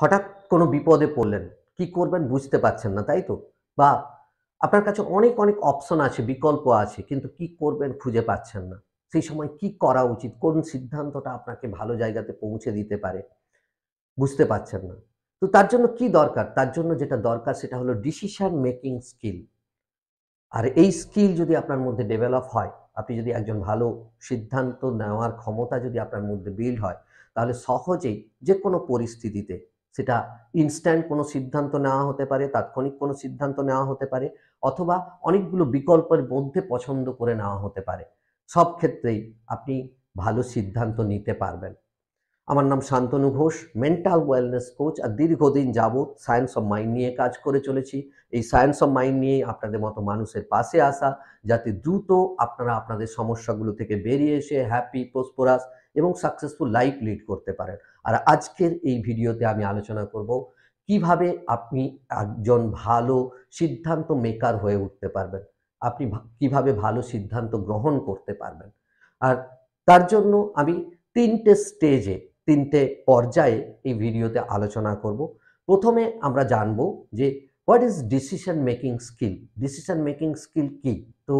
হঠাৎ কোনো বিপদে পড়লেন, কি করবেন বুঝতে পারছেন না, তাই তো? বা আপনার কাছে অনেক, অনেক অপশন আছে, বিকল্প আছে, কিন্তু কি করবেন খুঁজে পাচ্ছেন না। সেই সময় কি করা উচিত? কোন সিদ্ধান্তটা আপনাকে ভালো জায়গাতে পৌঁছে দিতে পারে, বুঝতে পারছেন না। তো তার জন্য কি দরকার? তার জন্য যেটা দরকার সেটা হলো ডিসিশন মেকিং স্কিল। আর এই স্কিল যদি আপনার মধ্যে ডেভেলপ হয়, আপনি যদি একজন ভালো সিদ্ধান্ত নেওয়ার ক্ষমতা যদি আপনার মধ্যে বিল্ড হয়, তাহলে সহজেই যেকোনো পরিস্থিতিতে সেটা ইনস্ট্যান্ট কোনো সিদ্ধান্ত নেওয়া হতে পারে, তাৎক্ষণিক কোনো সিদ্ধান্ত নেওয়া হতে পারে, অথবা অনেকগুলো বিকল্পের মধ্যে পছন্দ করে নেওয়া হতে পারে। সব ক্ষেত্রেই আপনি ভালো সিদ্ধান্ত নিতে পারবেন। আমার নাম Shantanu Ghosh, mental wellness coach. আর দীর্ঘদিন যাবৎ সায়েন্স অফ মাইন্ড নিয়ে কাজ করে চলেছি। এই সায়েন্স অফ মাইন্ড নিয়েই আপনাদের মতো মানুষের পাশে আসা, যাতে দ্রুত আপনারা আপনাদের সমস্যাগুলো থেকে বেরিয়ে এসে হ্যাপি, প্রসপারাস এবং সাকসেসফুল লাইফ লিড করতে পারেন। আর আজকের এই ভিডিওতে আমি আলোচনা করব কিভাবে আপনি একজন ভালো সিদ্ধান্ত মেকার হয়ে উঠতে পারবেন। আপনি কিভাবে ভালো সিদ্ধান্ত গ্রহণ করতে পারবেন। আর তার জন্য আমি ৩টে স্টেজে, ৩টে পর্যায়ে এই ভিডিওতে আলোচনা করব। প্রথমে আমরা জানব যে what is decision making skill? Decision making skill কি? তো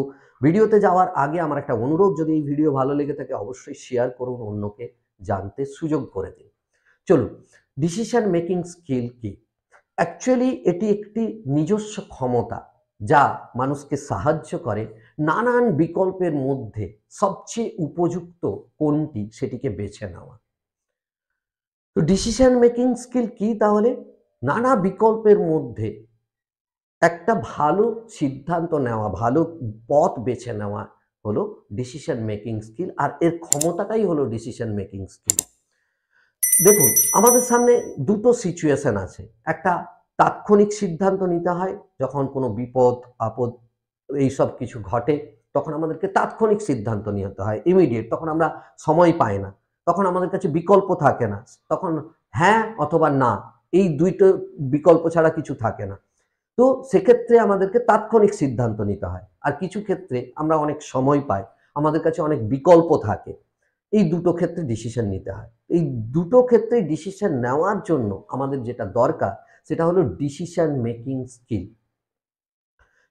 ভিডিওতে যাওয়ার আগে আমার একটা অনুরোধ, যদি এই ভিডিও ভালো লেগে থাকে অবশ্যই শেয়ার করুন, অন্যকে জানতে সুযোগ করে দিন। চলুন, ডিসিশন মেকিং স্কিল কি? অ্যাকচুয়ালি এটি একটি নিজস্ব ক্ষমতা যা মানুষকে সাহায্য করে নানান বিকল্পের মধ্যে সবচেয়ে উপযুক্ত কোনটি সেটিকে বেছে নেওয়া। তো ডিসিশন মেকিং স্কিল কি তাহলে? নানা বিকল্পের মধ্যে একটা ভালো সিদ্ধান্ত নেওয়া, ভালো পথ বেছে নেওয়া হলো ডিসিশন মেকিং স্কিল। আর এর ক্ষমতাটাই হলো ডিসিশন মেকিং স্কিল। দেখুন, আমাদের সামনে দুটো সিচুয়েশন আছে। একটা তাৎক্ষণিক সিদ্ধান্ত নিতে হয়, যখন কোনো বিপদ আপদ এইসব কিছু ঘটে, তখন আমাদেরকে তাৎক্ষণিক সিদ্ধান্ত নিতে হয়, ইমিডিয়েট। তখন আমরা সময় পাই না, তখন আমাদের কাছে বিকল্প থাকে না, তখন হ্যাঁ অথবা না, এই দুইটো বিকল্প ছাড়া কিছু থাকে না। তো সেক্ষেত্রে আমাদেরকে তাৎক্ষণিক সিদ্ধান্ত নিতে হয়। আর কিছু ক্ষেত্রে আমরা অনেক সময় পাই, আমাদের কাছে অনেক বিকল্প থাকে, এই দুটো ক্ষেত্রে ডিসিশন নিতে হয়। এই দুটো ক্ষেত্রে ডিসিশন নেওয়ার জন্য আমাদের যেটা দরকার সেটা হলো ডিসিশন মেকিং স্কিল।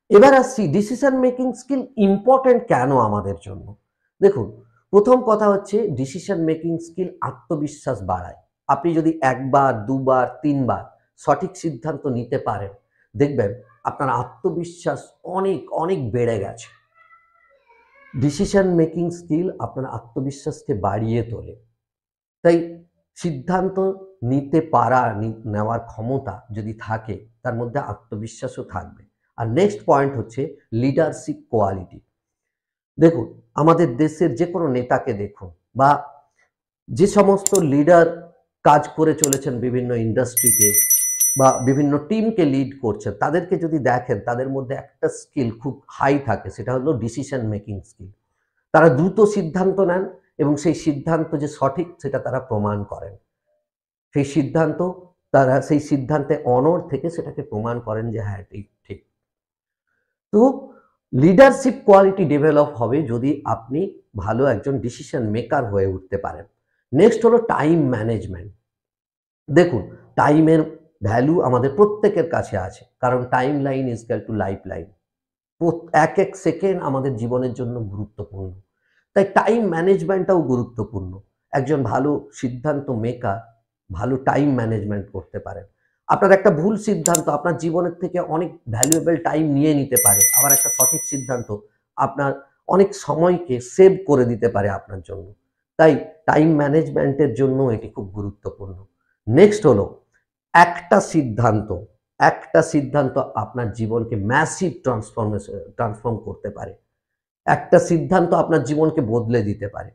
এবার আসছি ডিসিশন মেকিং স্কিল ইম্পর্টেন্ট কেন আমাদের জন্য। দেখুন, প্রথম কথা হচ্ছে ডিসিশন মেকিং স্কিল আত্মবিশ্বাস বাড়ায়। আপনি যদি একবার, দুবার, তিনবার সঠিক সিদ্ধান্ত নিতে পারেন, দেখবেন আপনার আত্মবিশ্বাস অনেক অনেক বেড়ে গেছে। ডিসিশন মেকিং স্কিল আপনার আত্মবিশ্বাসকে বাড়িয়ে তোলে। তাই সিদ্ধান্ত নিতে পারা, নেওয়ার ক্ষমতা যদি থাকে, তার মধ্যে আত্মবিশ্বাসও থাকবে। আর নেক্সট পয়েন্ট হচ্ছে লিডারশিপ কোয়ালিটি। দেখুন, আমাদের দেশের যে কোনো নেতাকে দেখুন, বা যে সমস্ত লিডার কাজ করে চলেছেন বিভিন্ন ইন্ডাস্ট্রিতে বা বিভিন্ন টিমকে লিড করছেন, তাদেরকে যদি দেখেন, তাদের মধ্যে একটা স্কিল খুব হাই থাকে, সেটা হলো ডিসিশন মেকিং স্কিল। তারা দ্রুত সিদ্ধান্ত নেন এবং সেই সিদ্ধান্ত যে সঠিক সেটা তারা প্রমাণ করেন। সেই সিদ্ধান্ত, তারা সেই সিদ্ধান্তে অনড় থেকে সেটাকে প্রমাণ করেন যে হ্যাঁ ঠিক ঠিক। তো লিডারশিপ কোয়ালিটি ডেভেলপ হবে যদি আপনি ভালো একজন ডিসিশন মেকার হয়ে উঠতে পারেন। নেক্সট হলো টাইম ম্যানেজমেন্ট। দেখুন, টাইমের ভ্যালু আমাদের প্রত্যেকের কাছে আছে, কারণ time line is equal to life line. এক এক সেকেন্ড আমাদের জীবনের জন্য গুরুত্বপূর্ণ। তাই টাইম ম্যানেজমেন্টটাও গুরুত্বপূর্ণ। একজন ভালো সিদ্ধান্ত মেকার ভালো টাইম ম্যানেজমেন্ট করতে পারেন। আপনার একটা ভুল সিদ্ধান্ত আপনার জীবনের থেকে অনেক ভ্যালুয়েবল টাইম নিয়ে নিতে পারে, আবার একটা সঠিক সিদ্ধান্ত আপনার অনেক সময়কে সেভ করে দিতে পারে আপনার জন্য। তাই টাইম ম্যানেজমেন্টের জন্য এটি খুব গুরুত্বপূর্ণ। নেক্সট হলো একটা সিদ্ধান্ত আপনার জীবনকে ম্যাসিভ ট্রান্সফর্ম করতে পারে। একটা সিদ্ধান্ত আপনার জীবনকে বদলে দিতে পারে।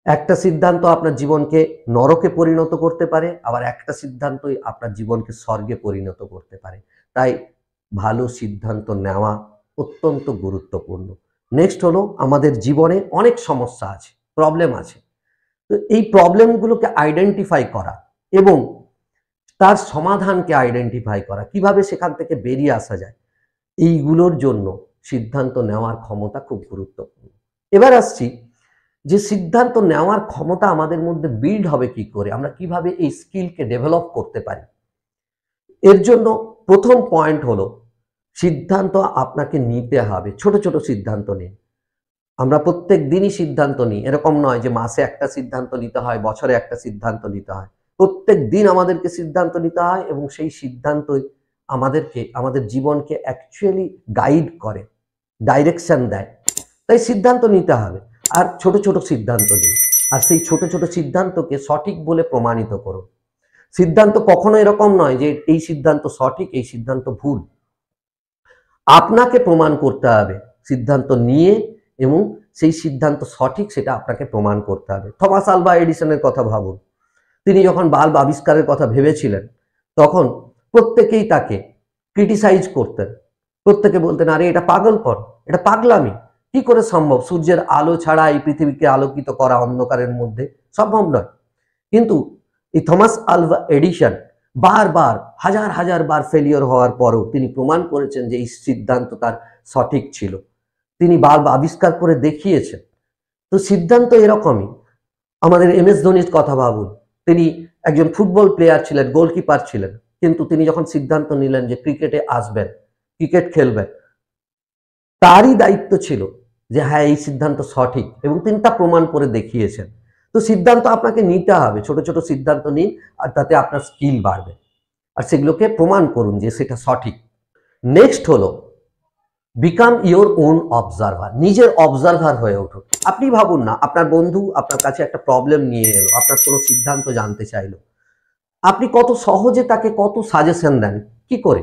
একটা সিদ্ধান্ত আপনার জীবনকে নরকে পরিণত করতে পারে, আবার একটা সিদ্ধান্তই আপনার জীবনকে স্বর্গে পরিণত করতে পারে। তাই ভালো সিদ্ধান্ত নেওয়া অত্যন্ত গুরুত্বপূর্ণ। নেক্সট হলো আমাদের জীবনে অনেক সমস্যা আছে, প্রবলেম আছে। তো এই প্রবলেমগুলোকে আইডেন্টিফাই করা এবং তার সমাধানকে আইডেন্টিফাই করা, কিভাবে সেখান থেকে বেরিয়ে আসা যায়, এইগুলোর জন্য সিদ্ধান্ত নেওয়ার ক্ষমতা খুব গুরুত্বপূর্ণ। এবার আসছি যে সিদ্ধান্ত নেওয়ার ক্ষমতা আমাদের মধ্যে বিল্ড হবে কি করে, আমরা কিভাবে এই স্কিলকে ডেভেলপ করতে পারি। এর জন্য প্রথম পয়েন্ট হলো সিদ্ধান্ত আপনাকে নিতে হবে। ছোট ছোট সিদ্ধান্ত নিন। আমরা প্রত্যেক দিনই সিদ্ধান্ত নিই, এরকম নয় যে মাসে একটা সিদ্ধান্ত নিতে হয়, বছরে একটা সিদ্ধান্ত নিতে হয়। প্রত্যেক দিন আমাদেরকে সিদ্ধান্ত নিতে হয় এবং সেই সিদ্ধান্তই আমাদেরকে আমাদের জীবনকে অ্যাকচুয়ালি গাইড করে, ডাইরেকশন দেয়। তাই সিদ্ধান্ত নিতে হবে আর ছোট ছোট সিদ্ধান্ত নিন, আর সেই ছোট ছোট সিদ্ধান্তকে সঠিক বলে প্রমাণিত করুন। সিদ্ধান্ত কখনো এরকম নয় যে এই সিদ্ধান্ত সঠিক, এই সিদ্ধান্ত ভুল। আপনাকে প্রমাণ করতে হবে সিদ্ধান্ত নিয়ে, এবং সেই সিদ্ধান্ত সঠিক সেটা আপনাকে প্রমাণ করতে হবে। থমাস আলভা এডিসনের কথা ভাবুন। তিনি যখন বাল্ব আবিষ্কারের কথা ভেবেছিলেন তখন প্রত্যেকেই তাকে ক্রিটিসাইজ করতেন। প্রত্যেকে বলতেন, আরে এটা পাগলপন, এটা পাগলামি, কি করে সম্ভব, সূর্যের আলো ছাড়া এই পৃথিবীকে আলোকিত করা অন্ধকারের মধ্যে সম্ভব নয়। কিন্তু এই থমাস আলভা এডিসন বারবার হাজার হাজার বার ফেলিওর হওয়ার পরও তিনি প্রমাণ করেছেন যে এই সিদ্ধান্ত তার সঠিক ছিল। তিনি বাল্ব আবিষ্কার করে দেখিয়েছেন। তো সিদ্ধান্ত এরকমই। আমাদের MS ধোনির কথা ভাবুন। তিনি একজন ফুটবল প্লেয়ার ছিলেন, গোলকিপার ছিলেন, কিন্তু তিনি যখন সিদ্ধান্ত নিলেন যে ক্রিকেটে আসবেন, ক্রিকেট খেলবেন, তারই দায়িত্ব ছিল যে হ্যাঁ এই সিদ্ধান্ত সঠিক, এবং তিনি তা প্রমাণ করে দেখিয়েছেন। তো সিদ্ধান্ত আপনাকে নিতে হবে, ছোট ছোট সিদ্ধান্ত নিন, আর তাতে আপনার স্কিল বাড়বে, আর সেগুলোকে প্রমাণ করুন যে সেটা সঠিক। নেক্সট হলো বিকাম ইওর ওন অবজারভার। নিজের অবজারভার হয়ে উঠুন। আপনি ভাবুন না, আপনার বন্ধু আপনার কাছে একটা প্রবলেম নিয়ে এলো, আপনার কোনো সিদ্ধান্ত জানতে চাইলো, আপনি কত সহজে তাকে কত সাজেশন দেন, কি করে?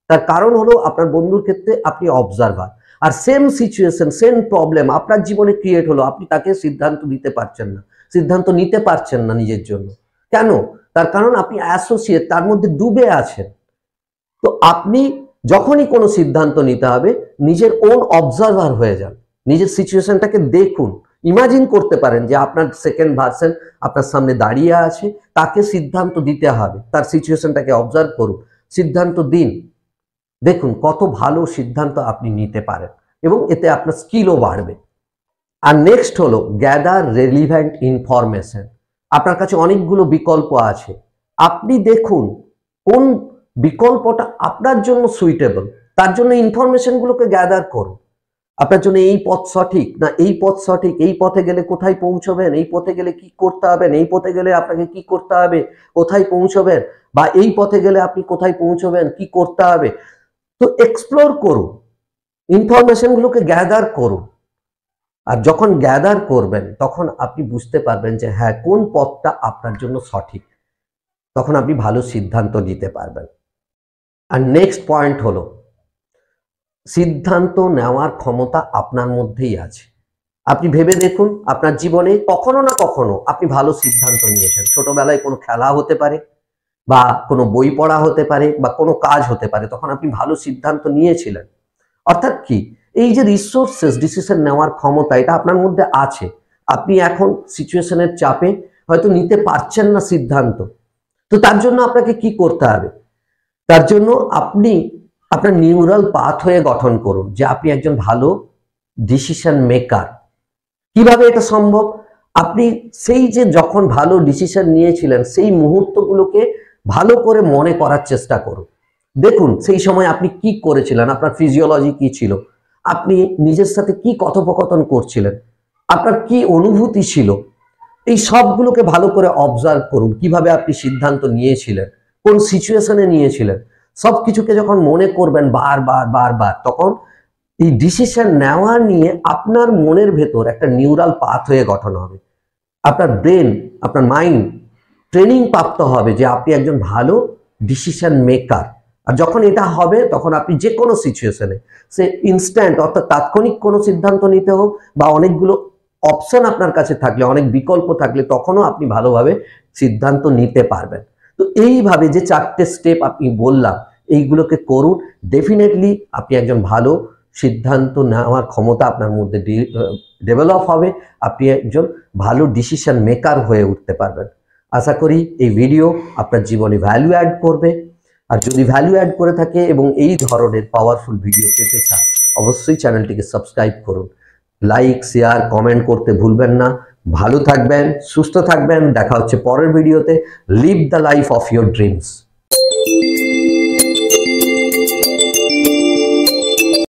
তার কারণ হলো আপনার বন্ধুর ক্ষেত্রে আপনি অবজারভার, আর সেম সিচুয়েশন সেম প্রবলেম আপনার জীবনে ক্রিয়েট হলো, আপনি তাকে সিদ্ধান্ত দিতে পারছেন না, সিদ্ধান্ত নিতে পারছেন না নিজের জন্য। কেন? তার কারণ আপনি অ্যাসোসিয়েট, তার মধ্যে ডুবে আছেন। তো আপনি যখনই কোনো সিদ্ধান্ত নিতে হবে নিজের ওন অবজারভার হয়ে যান, নিজের সিচুয়েশনটাকে দেখুন, ইমাজিন করতে পারেন যে আপনার সেকেন্ড ভার্সন আপনার সামনে দাঁড়িয়ে আছে, তাকে সিদ্ধান্ত দিতে হবে, তার সিচুয়েশনটাকে অবজার্ভ করুন, সিদ্ধান্ত দিন, দেখুন কত ভালো সিদ্ধান্ত আপনি নিতে পারেন, এবং এতে আপনার স্কিলও বাড়বে। আর নেক্সট হলো গ্যাদার রেলিভেন্ট ইনফরমেশন। আপনার কাছে অনেকগুলো বিকল্প আছে, আপনি দেখুন কোন বিকল্পটা আপনার জন্য সুইটেবল, তার জন্য ইনফরমেশনগুলোকে গ্যাদার করুন। আপনার জন্য এই পথ সঠিক না এই পথ সঠিক, এই পথে গেলে কোথায় পৌঁছবেন, এই পথে গেলে কি করতে হবে, এই পথে গেলে আপনাকে কি করতে হবে, কোথায় পৌঁছবেন, বা এই পথে গেলে আপনি কোথায় পৌঁছবেন, কি করতে হবে। তো এক্সপ্লোর করুন, ইনফরমেশনগুলোকে গ্যাদার করুন। আর যখন গ্যাদার করবেন তখন আপনি বুঝতে পারবেন যে হ্যাঁ কোন পথটা আপনার জন্য সঠিক, তখন আপনি ভালো সিদ্ধান্ত নিতে পারবেন। আর নেক্সট পয়েন্ট হলো সিদ্ধান্ত নেওয়ার ক্ষমতা আপনার মধ্যেই আছে। আপনি ভেবে দেখুন আপনার জীবনে কখনো না কখনো আপনি ভালো সিদ্ধান্ত নিয়েছেন। ছোটবেলায় কোনো খেলা হতে পারে, বা কোনো বই পড়া হতে পারে, বা কোনো কাজ হতে পারে, তখন আপনি ভালো সিদ্ধান্ত নিয়েছিলেন। অর্থাৎ কি, এই যে রিসোর্সেস ডিসিশন নেওয়ার ক্ষমতা এটা আপনার মধ্যে আছে। আপনি এখন সিচুয়েশনের চাপে হয়তো নিতে পারছেন না সিদ্ধান্ত, তো তার জন্য আপনাকে কি করতে হবে? তার জন্য আপনি আপনার নিউরাল পাথওয়ে গঠন করুন যে আপনি একজন ভালো ডিসিশন মেকার। কিভাবে এটা সম্ভব? আপনি সেই যে যখন ভালো ডিসিশন নিয়েছিলেন সেই মুহূর্তগুলোকে ভালো করে মনে করার চেষ্টা করুন। দেখুন সেই সময় আপনি কি করেছিলেন, আপনার ফিজিওলজি কি ছিল, আপনি নিজের সাথে কি কথোপকথন করছিলেন, আপনার কি অনুভূতি ছিল, এই সবগুলোকে ভালো করে অবজার্ভ করুন। কিভাবে আপনি সিদ্ধান্ত নিয়েছিলেন, কোন সিচুয়েশনে নিয়েছিলেন, সবকিছুকে যখন মনে করবেন বারবার বারবার, তখন এই ডিসিশন নেওয়া নিয়ে আপনার মনের ভেতর একটা নিউরাল পাথওয়ে গঠন হবে। আপনার ব্রেন, আপনার মাইন্ড ট্রেনিং প্রাপ্ত হবে যে আপনি একজন ভালো ডিসিশন মেকার। আর যখন এটা হবে তখন আপনি যে কোনো সিচুয়েশনে, সে ইনস্ট্যান্ট অর্থাৎ তাৎক্ষণিক কোনো সিদ্ধান্ত নিতে হোক, বা অনেকগুলো অপশন আপনার কাছে থাকলে, অনেক বিকল্প থাকলে, তখনও আপনি ভালোভাবে সিদ্ধান্ত নিতে পারবেন। তো এইভাবে যে 4টে স্টেপ আপনি বললাম, এইগুলোকে করুন, ডেফিনেটলি আপনি একজন ভালো সিদ্ধান্ত নেওয়ার ক্ষমতা আপনার মধ্যে ডেভেলপ হবে, আপনি একজন ভালো ডিসিশন মেকার হয়ে উঠতে পারবেন। আশা করি এই ভিডিও আপনার জীবনে ভ্যালু অ্যাড করবে। আর যদি ভ্যালু অ্যাড করে থাকে এবং এই ধরনের পাওয়ারফুল ভিডিও পেতে চান, অবশ্যই চ্যানেলটিকে সাবস্ক্রাইব করুন। লাইক, শেয়ার, কমেন্ট করতে ভুলবেন না। ভালো থাকবেন, সুস্থ থাকবেন। দেখা হচ্ছে পরের ভিডিওতে। Live the life of your dreams.